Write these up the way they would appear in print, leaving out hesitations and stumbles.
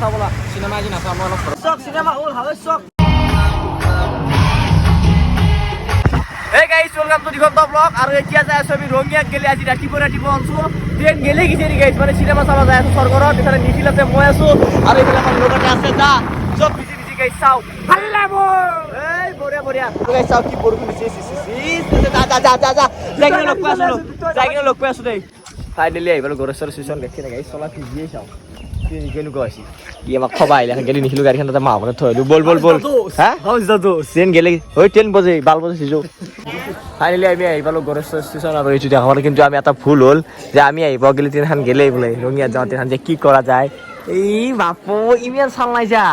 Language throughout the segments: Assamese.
চাওঁ ব'লা চিনেমা আজি নাচাওঁ মই অলপ চক চিনেমা হ'ল হাৱে চক এই গাইছ ওয়েলকাম টু দিগন্ত ব্লগ আৰু এতিয়া যাই আছো আমি ৰঙিয়াত গেলি আজি ৰাতিপুৱা আছো ট্ৰেইন গেলে গিছে নি গাইছ মানে চিনেমা চাব যাই আছো স্বৰ্গৰত এফালে নিখিল আছে মই আছো আৰু এইফালে আমাৰ লগতে আছে যা চব বিজি গাইছ চাও ভাল্লা মোৰ এই বঢ়িয়া গাইছ চাও কি বৰষুণ দিছে যা যাই লগ পাই আছো দেই ফাইনেলি আহিব গৰেশ্বৰ ষ্টেচন দেখি গাইছ চলা ভিজিয়ে চাও কেনেকুৱা হৈছে ই আমাক খবা আহিলে গেলি নিখিলো গাড়ীখন তাতে মাহত থৈ দিলো বল হা ট্ৰেইন গেলে ওই ট্ৰেইন বজে 12 বজে সিজো ফাইনেলি আমি আহি পালো গৰেশ্বৰ ষ্টেচন আৰু এইটো দেখাব কিন্তু আমি এটা ভুল হ'ল যে আমি আহিব গেলি ট্ৰেইনখন গেলেই বোলে ৰঙিয়াত যাওঁ ট্ৰেইনখন যে কি কৰা যায় এই বাপু ইমান চাল নাই যা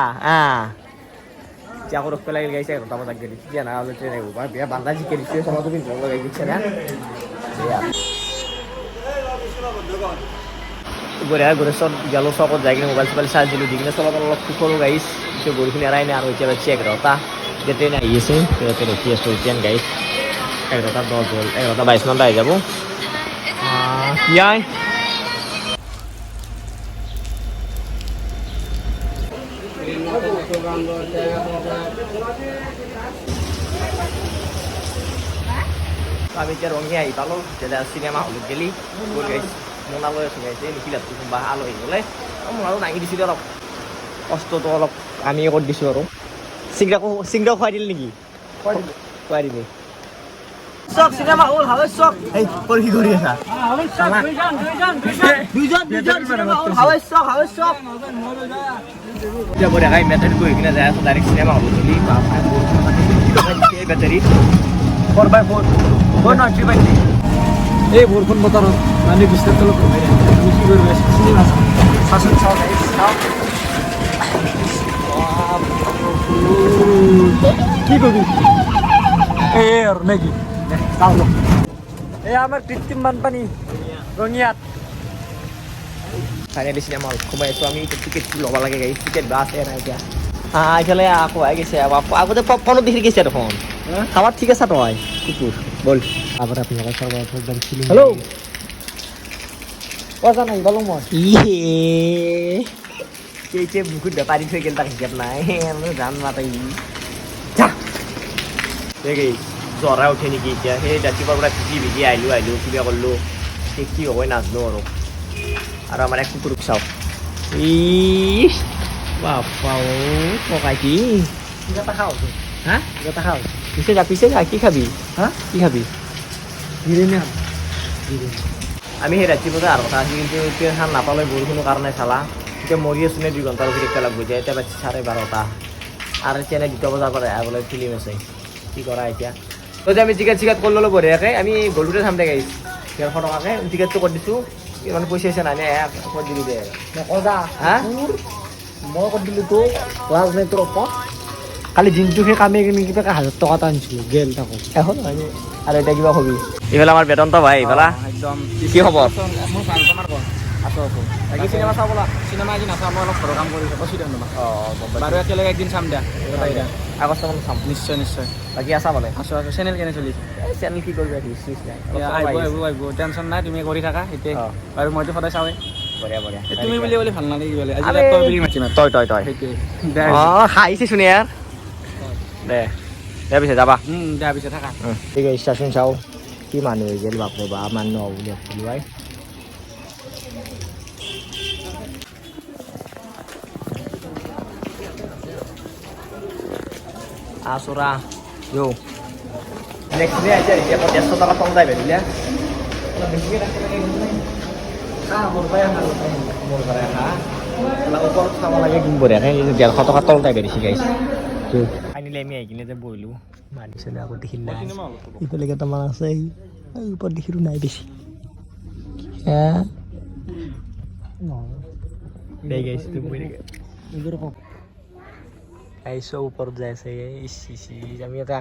এতিয়া আকৌ ৰখ পেলাই গাইছে 11টা বজাত গেলি এতিয়া না হ'লে ট্ৰেইন আহিব বেয়া বান্ধা জিকে দিছে চলাটো পিন্ধি লগাই দিছে না বঢ়িয়া গৰেশ্বৰ গেলো চকত যাই কিনে মোবাইল চোবাইল চাৰ্জ দিলোঁ দি কিনে চলাত অলপ সুখৰো গাইছ এতিয়া বৰষুণ এৰাই নাই আৰু এতিয়া বাজি 11টা এতিয়া ট্ৰেইন আহি আছে ইয়াতে ৰখি আছোঁ ট্ৰেইন গাইছ 11টা 10 হ'ল 11টা 22 মানত আহি যাব কি আই আমি এতিয়া ৰঙিয়া আহি পালোঁ তেতিয়া চিনেমা হলত গেলি গ'ল গাইছ মোনা লৈ আছোঁ গাইছে নিখিলাত কোনোবা আলহী গ'লে মোনাটো দাঙি দিছিলোঁ অলপ কষ্টটো অলপ আমি কৰি দিছোঁ আৰু চিংৰা খুৱাই দিল নেকি খুৱাই দিবি চক চিনেমা হ'ল হাৱে চক এই কি কৰি আছা দুইজন চিনেমা হ'ল হাৱে চক এতিয়া বঢ়িয়া গাই বেটাৰী গৈ কিনে যাই আছোঁ ডাইৰেক্ট চিনেমা হলত বুলি এই বেটাৰী 4x4 নহয় 3x3 এই বৰষুণ বতৰত মানে বিস্তাৰ তলত ঘূৰি আমি কি কৰিব চিনেমা চাওঁ কি করবি নাকি এই আমার কৃত্রিম বানপানী রঙিয়াত ফাইনেলি চিনেমা হল সোমাই আছো আমি টিকেট ল'ব লাগে গাড়ী টিকেট বা আছে নাই এতিয়া এইফালে আকৌ আহি গৈছে আগতে পপকৰ্ণত দেখি গৈছে দেখোন খাবাৰ ঠিক আছে তই কুকুৰ বল আবাৰ আপনি হ্যালো কথা নাই বলো মই কে বুকুত বেপাৰী থৈ গেল তাক হিচাপ নাই জান নাপাই দেই জ্বৰা উঠে নেকি এতিয়া সেই ৰাতিপুৱাৰ পৰা ভিজি আহিলোঁ কিবা কৰিলোঁ সেই কি হ'ব নাজানো আৰু আমাৰ এক কুকুৰক চাওঁ বাপাও ককাই কি কিবা এটা খাওঁ কিবা এটা খাওঁ পিছে যা কি খাবি কি খাবি আমি সেই ৰাতিপুৱা আৰু কথা আছিল কিন্তু ট্ৰেইনখন নাপালে বৰষুণৰ কাৰণে চালা এতিয়া মৰি আছোঁ নে 2 ঘণ্টাৰ পিছত এতিয়া লাগব যায় এতিয়া বাজি 12:30 আৰু এতিয়া 2টা বজাৰ পৰা আহিবলৈ ফিল্ম আছে কি কৰা এতিয়া তই আমি টিকেট কৰি ল'লোঁ বঢ়িয়াকৈ আমি গ'লোতে চাম দে গাইছ 150 টকাকৈ টিকেটটো কৰি দিছোঁ মানে পইচা আছে নাই কৰি দিবি দে নকবা মই কৰি দিলোঁ তো ৰাজনীতিৰ ওপৰত কালি দিনটো সেই কামে কিবা 1000 টকা এটা আনিছিলোঁ গেল তাকো এখন আৰু এতিয়া কিবা হবি এইফালে আমাৰ বেতন্ত ভাই এইফালা একদম কি খবৰ মোৰ ভাল তোমাৰ ক আছো বাকী চিনেমা চাওঁ ব'লা চিনেমা আজি নাচাওঁ মই অলপ ঘৰৰ কাম কৰি থাকোঁ চিনেমা বাৰু একেলগে একদিন চাম দিয়া আগষ্ট মানত চাম নিশ্চয় বাকী আছা মানে আছো চেনেল কেনে চলিছে চেনেল কি কৰিবা আহিব টেনশ্যন নাই তুমি কৰি থাকা এতিয়া বাৰু মইতো সদায় চাওঁৱে বঢ়িয়া তুমি বুলি ভাল নালাগে বোলে আজি তই বুলি মাতিম তই সেইটোৱে হাঁহিছে শুনি ইয়াৰ দে পিছে যাবা দে পিছে থাকা ঠিক আছে ষ্টেচন চাওঁ কি মানুহ হৈ গ'ল বাপৰে বা মানুহ হ'ব বুলি ভাবিছিলোঁ ভাই Asura, yo. Next day aja dia kok jasa tak tong tay betul ya. Lebih sikit aku lagi ini. Murbayang ha. Kalau ukor sama lagi gumbur ya kan dia kata-kata tay dari sih guys. Tuh. Ini lemi aja ini tuh boilu. Manis sudah aku dihilang. Itu lagi teman saya. Ayo pada dihiru naik besi. Ya. Deh guys itu boleh. Itu kok. ऐसा ऊपर जैसे इसी আমি এটা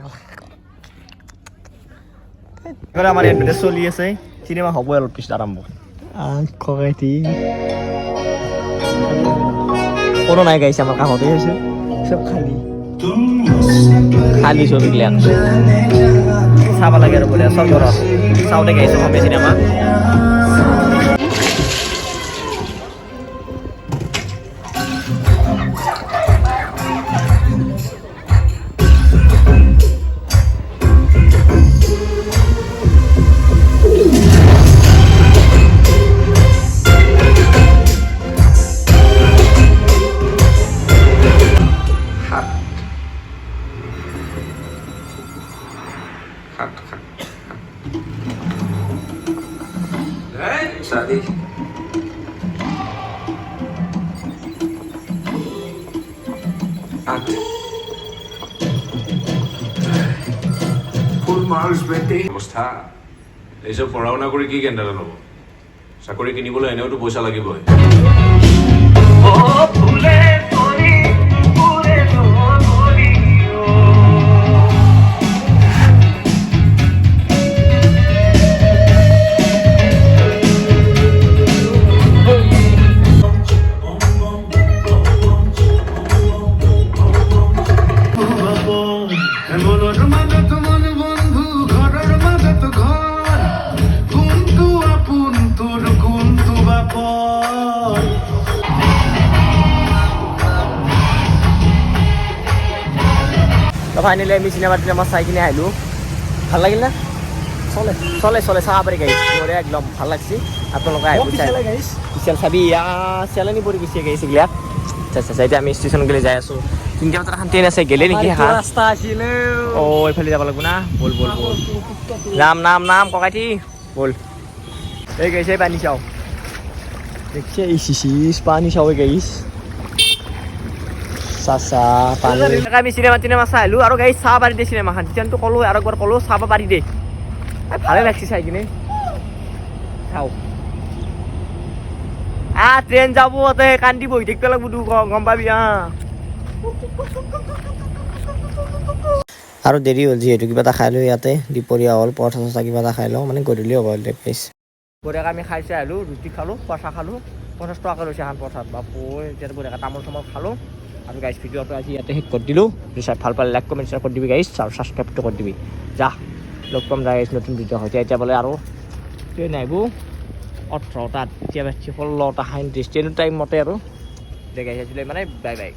এবারে আমার এডভার্টাইজ চলি আছে সিনেমা হ'ব অলপ পিছত আৰম্ভ ককাইটি কোনো নাই গাইছে আমাৰ কাষতে আছে সব খালি ছবি গিলা চাব লাগে আৰু বঢ়িয়া চব ঘৰত চাওঁতে গাইছে হবে চিনেমা शादी ফুল মাৰ্কস বেটে অৱস্থা এইসব পঢ়া শুনা কৰি কি কেন্দ্ৰ ল'ব চাকৰি কিনিবলৈ এনেওতো পইচা লাগিবই তো ফাইনেলি আমি চিনেমা চাই কিনে আহিলোঁ ভাল লাগিল না চলে চলে চলে চাব পাৰি গাইছ মোৰে একদম ভাল লাগছে আপোনালোকে আহিব পিছাল চাবি চেলানি পৰি গৈছে গাইছ এইবিলাক আচ্ছা এতিয়া আমি ষ্টেচন গ'লে যাই আছোঁ তিনিটা বজাত এখন ট্ৰেইন আছে গেলে নেকি ৰাস্তা আছিলে এইফালে যাব লাগিব না বল বল বল নাম ককাইটি বল এই গাইছে পানী চাওঁ দেখছে পানী চাওঁ গাইছ আমি চিনেমা চাই আহিলোঁ আৰু গাড়ী চাব পাৰি দে চিনেমাখন যেনটো ক'লোঁ আৰু একবাৰ ক'লোঁ চাব পাৰি দে ভালে লাগছে চাই কিনে চাওঁ ট্ৰেইন যাব কান্দি বহি থাকিব লাগিব গম পাবি আৰু দেৰি হ'ল যিহেতু কিবা এটা খাই লৈ ইয়াতে দুপৰীয়া হ'ল পৰঠা চৰঠা কিবা এটা খাই লওঁ মানে গধূলি হ'ব বঢ়িয়াকৈ আমি খাই চাই আহিলোঁ ৰুটি খালোঁ পৰঠা খালোঁ 50 টকাকৈ লৈছে এখন পৰঠাত বাপু এতিয়া বঢ়িয়াকৈ তামোল চামোল খালোঁ আৰু গাইছ ভিডিঅ'টো আজি ইয়াতে শেষ কৰি দিলোঁ চাই ভাল পালে লাইক কমেণ্ট শ্বেয়াৰ কৰি দিবি গাইছ আৰু ছাবস্ক্ৰাইবটো কৰি দিবি যা লগ পাম গাইছ নতুন ভিডিঅ' হয় এতিয়া বোলে আৰু ট্ৰেইন আহিব 18টাত এতিয়া 16টা 37 ট্ৰেইনৰ টাইম মতে আৰু গাইছ আজিলৈ মানে বাই বাই